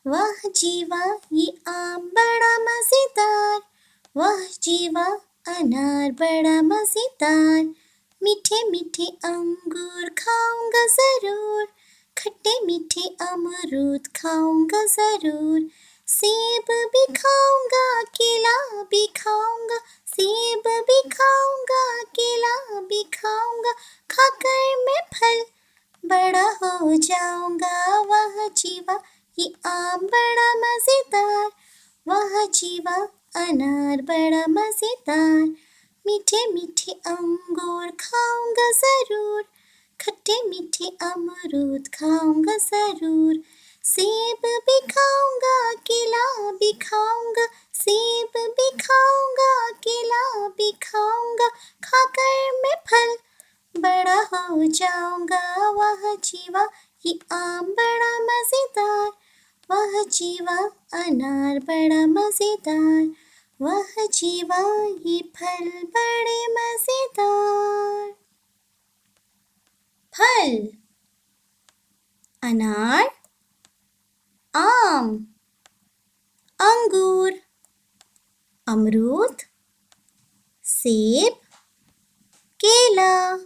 वाह जीवा ये आम बड़ा मजेदार, वाह जीवा अनार बड़ा मजेदार। मीठे मीठे अंगूर खाऊंगा जरूर, खट्टे मीठे अमरूद खाऊंगा जरूर। सेब भी खाऊंगा, केला भी खाऊंगा, सेब भी खाऊंगा, केला भी खाऊंगा। खाकर मैं फल बड़ा हो जाऊंगा। वाह जीवा ये आम बड़ा मजेदार, वाह जीवा अनार बड़ा मजेदार। मीठे मीठे अंगूर खाऊंगा जरूर, खट्टे मीठे अमरूद खाऊंगा जरूर। सेब भी खाऊंगा, केला भी खाऊंगा, सेब भी खाऊंगा, केला भी खाऊंगा। खाकर मैं फल बड़ा हो जाऊंगा। वाह जीवा ये आम बड़ा मजेदार, वाह जीवा अनार बड़ा मजेदार, वाह जीवा ये फल बड़े मजेदार। फल अनार, आम, अंगूर, अमरूद, सेब, केला।